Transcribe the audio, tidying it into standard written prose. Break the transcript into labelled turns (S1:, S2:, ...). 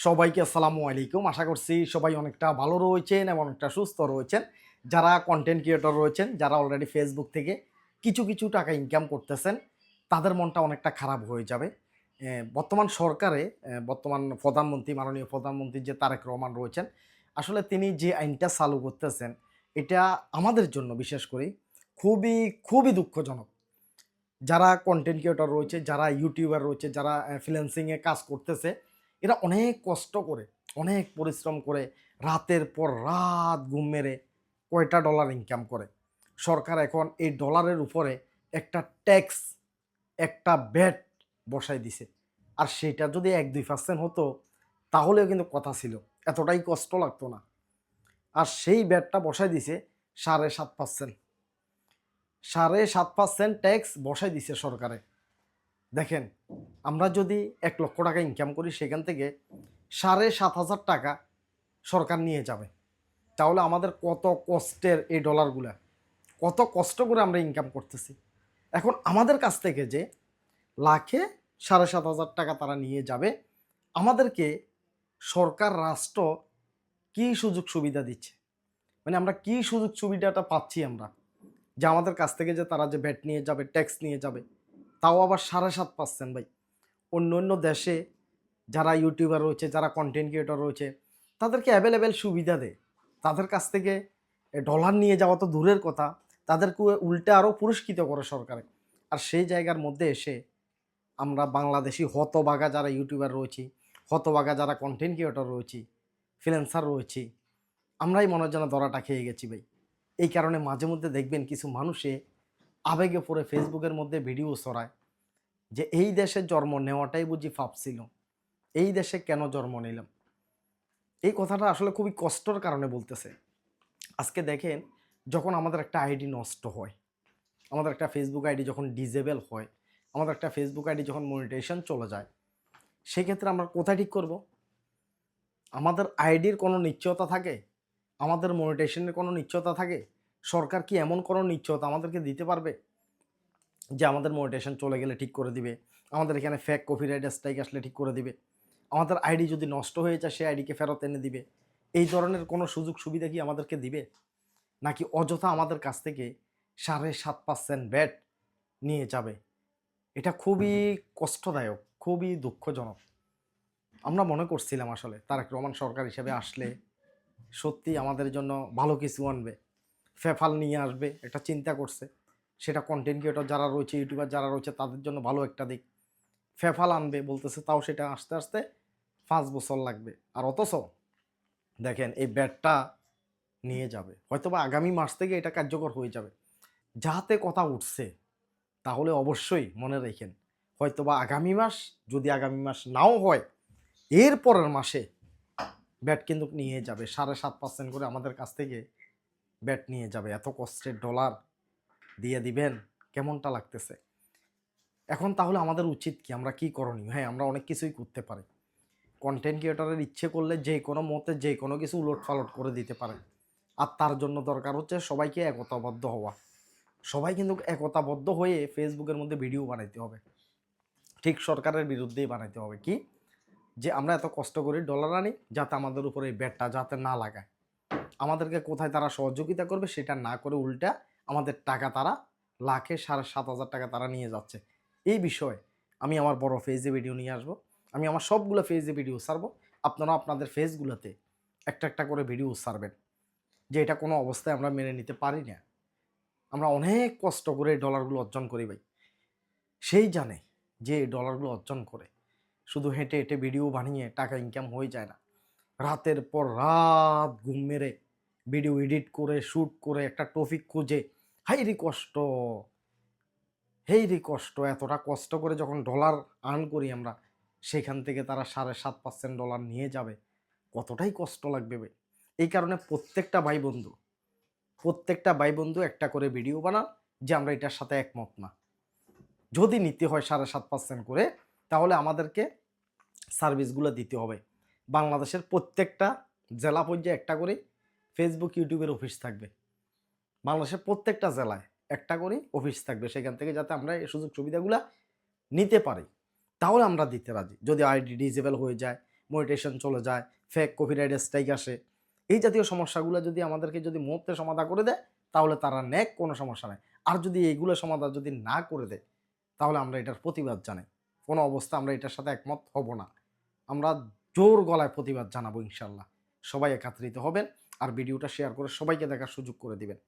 S1: সবাইকে আসসালামু আলাইকুম। আশা করছি সবাই অনেকটা ভালো রয়েছেন এবং অনেকটা সুস্থ রয়েছেন। যারা কনটেন্ট ক্রিয়েটর রয়েছেন, যারা অলরেডি ফেসবুক থেকে কিছু টাকা ইনকাম করতেছেন, তাদের মনটা অনেকটা খারাপ হয়ে যাবে। বর্তমান সরকারে বর্তমান প্রধানমন্ত্রী, মাননীয় প্রধানমন্ত্রী যে তারেক রহমান রয়েছেন, আসলে তিনি যে আইনটা চালু করতেছেন, এটা আমাদের জন্য বিশেষ করে খুবই দুঃখজনক। যারা কনটেন্ট ক্রিয়েটর রয়েছে, যারা ইউটিউবার রয়েছে, যারা ফ্রিল্যান্সিংয়ে কাজ করতেছে, এরা অনেক কষ্ট করে, অনেক পরিশ্রম করে, রাতের পর রাত ঘুম মেরে কয়টা ডলার ইনকাম করে। সরকার এখন এই ডলারের উপরে একটা ট্যাক্স, একটা ভ্যাট বসায় দিছে। আর সেটা যদি ১-২% হতো, তাহলেও কিন্তু কথা ছিল। এতটাই কষ্ট লাগতো না। আর সেই ভ্যাটটা বসায় দিছে ৭.৫%। ৭.৫% ট্যাক্স বসায় দিছে সরকারে। দেখেন, আমরা যদি ১,০০,০০০ টাকা ইনকাম করি, সেখান থেকে ৭,৫০০ টাকা সরকার নিয়ে যাবে। তাহলে আমাদের কত কষ্টের এই ডলারগুলা, কত কষ্ট করে আমরা ইনকাম করতেছি। এখন আমাদের কাছ থেকে যে লাখে ৭,৫০০ টাকা তারা নিয়ে যাবে, আমাদেরকে সরকার, রাষ্ট্র কী সুযোগ সুবিধা দিচ্ছে? মানে আমরা কী সুযোগ সুবিধাটা পাচ্ছি আমরা? যে আমাদের কাছ থেকে যে তারা যে ভ্যাট নিয়ে যাবে, ট্যাক্স নিয়ে যাবে, তাও আবার ৭.৫% ভাই। অন্য দেশে যারা ইউটিউবার রয়েছে, যারা কনটেন্ট ক্রিয়েটর রয়েছে, তাদেরকে অ্যাভেলেবেল সুবিধা দেয়। তাদের কাছ থেকে ডলার নিয়ে যাওয়া তো দূরের কথা, তাদেরকে উল্টে আরও পুরস্কৃত করে সরকারে। আর সেই জায়গার মধ্যে এসে আমরা বাংলাদেশি হতভাগা যারা ইউটিউবার রয়েছি, হতভাগা যারা কনটেন্ট ক্রিয়েটর রয়েছি, ফ্রিল্যান্সার রয়েছি, আমরাই মনে হয় যেন ধরাটা খেয়ে গেছি ভাই। এই কারণে মাঝে মধ্যে দেখবেন কিছু মানুষে আবেগে পড়ে ফেসবুকের মধ্যে ভিডিও ছড়ায় যে এই দেশে জন্ম নেওয়াটাই বুঝি পাপ ছিল, এই দেশে কেন জন্ম নিলাম। এই কথাটা আসলে খুবই কষ্টর কারণে বলতেছে। আজকে দেখেন, যখন আমাদের একটা আইডি নষ্ট হয়, আমাদের একটা ফেসবুক আইডি যখন ডিজেবল হয়, আমাদের একটা ফেসবুক আইডি যখন মনিটাইজেশন চলে যায়, সেক্ষেত্রে আমরা কোথায় ঠিক করব? আমাদের আইডির কোনো নিশ্চয়তা থাকে? আমাদের মনিটাইজেশনের কোনো নিশ্চয়তা থাকে? সরকার কি এমন কোনো নিশ্চয়তা আমাদেরকে দিতে পারবে যে আমাদের মনিটাইজেশন চলে গেলে ঠিক করে দিবে, আমাদের এখানে ফেক কপিরাইট স্ট্রাইক আসলে ঠিক করে দিবে, আমাদের আইডি যদি নষ্ট হয়ে যায় সেই আইডিকে ফেরত এনে দিবে? এই ধরনের কোনো সুযোগ সুবিধা কি আমাদেরকে দিবে? নাকি অযথা আমাদের কাছ থেকে ৭.৫% ভ্যাট নিয়ে যাবে? এটা খুবই কষ্টদায়ক, খুবই দুঃখজনক। আমরা মনে করছিলাম আসলে তারেক রহমান সরকার হিসেবে আসলে সত্যিই আমাদের জন্য ভালো কিছু আনবে, ফেফাল নিয়ে আসবে, একটা চিন্তা করছে। সেটা কনটেন্ট ক্রিয়েটর যারা রয়েছে, ইউটিউবার যারা রয়েছে, তাদের জন্য ভালো একটা দিক। ফেফাল আনবে বলতেছে, তাও সেটা আসতে ৫ বছর লাগবে। আর অথচ দেখেন, এই ব্যাটটা নিয়ে যাবে হয়তোবা আগামী মাস থেকে এটা কার্যকর হয়ে যাবে। যাহাতে কথা উঠছে, তাহলে অবশ্যই মনে রেখেন, হয়তোবা আগামী মাস, যদি আগামী মাস নাও হয়, এর পরের মাসে ব্যাট কিন্তু নিয়ে যাবে। ৭.৫% করে আমাদের কাছ থেকে ব্যাট নিয়ে যাবে। এত কষ্টের ডলার দিয়ে দিবেন, কেমনটা লাগতেছে? এখন তাহলে আমাদের উচিত কি? আমরা কি করণীয়? হ্যাঁ, আমরা অনেক কিছুই করতে পারি। কনটেন্ট ক্রিয়েটরের ইচ্ছে করলে যে কোনো মুহূর্তে যে কোনো কিছু উলটপালট করে দিতে পারে। আর তার জন্য দরকার হচ্ছে সবাইকে একতাবদ্ধ হওয়া। সবাই কিন্তু একতাবদ্ধ হয়ে ফেসবুকের মধ্যে ভিডিও বানাইতে হবে। ঠিক সরকারের বিরুদ্ধেই বানাইতে হবে। কি? যে আমরা এত কষ্ট করে ডলার আনি, যাতে আমাদের উপরে এই ব্যাটটা যাতে না লাগায়। আমাদেরকে কোথায় তারা সহযোগিতা করবে সেটা না করে উল্টা আমাদের টাকা তারা লাখে ৭,৫০০ টাকা তারা নিয়ে যাচ্ছে। এই বিষয়ে আমি আমার বড় পেজে ভিডিও নিয়ে আসবো। আমি আমার সবগুলো পেজে ভিডিও ছাড়বো। আপনারা আপনাদের পেজগুলোতে একটা করে ভিডিও ছাড়বেন যে এটা কোনো অবস্থায় আমরা মেনে নিতে পারি না। আমরা অনেক কষ্ট করে এই ডলারগুলো অর্জন করি ভাই। সেই জানে যে এই ডলারগুলো অর্জন করে শুধু হেঁটে ভিডিও বানিয়ে টাকা ইনকাম হয়ে যায় না। রাতের পর রাত ঘুম মেরে ভিডিও এডিট করে, শ্যুট করে, একটা টপিক খুঁজে, হাইরে কষ্ট, হেইরে কষ্ট। এতটা কষ্ট করে যখন ডলার আর্ন করি আমরা, সেখান থেকে তারা ৭.৫% ডলার নিয়ে যাবে, কতটাই কষ্ট লাগবে ভাই। এই কারণে প্রত্যেকটা ভাই বন্ধু একটা করে ভিডিও বানান যে আমরা এটার সাথে একমত না। যদি নিতে হয় ৭.৫% করে, তাহলে আমাদেরকে সার্ভিসগুলো দিতে হবে। বাংলাদেশের প্রত্যেকটা জেলা পর্যায়ে একটা করে ফেসবুক, ইউটিউবের অফিস থাকবে। বাংলাদেশের প্রত্যেকটা জেলায় একটা করে অফিস থাকবে। সেখান থেকে যাতে আমরা এই সুযোগ সুবিধাগুলা নিতে পারি, তাহলে আমরা দিতে রাজি। যদি আইডি ডিসেবল হয়ে যায় মনিটাইজেশন চলে যায়, ফেক কপিরাইট স্ট্রাইক আসে। এই জাতীয় সমস্যাগুলো যদি আমাদেরকে যদি মুহূর্তে সমাধান করে দেয় তাহলে তারা নেক, কোনো সমস্যা নাই। আর যদি এইগুলো সমাধান যদি না করে দেয় তাহলে আমরা এটার প্রতিবাদ জানাই। কোনো অবস্থা আমরা এটার সাথে একমত হব না। আমরা জোর গলায় প্রতিবাদ জানাবো ইনশাল্লাহ। সবাই একত্রিত হবেন আর ভিডিওটা শেয়ার করে সবাইকে দেখার সুযোগ করে দিবেন।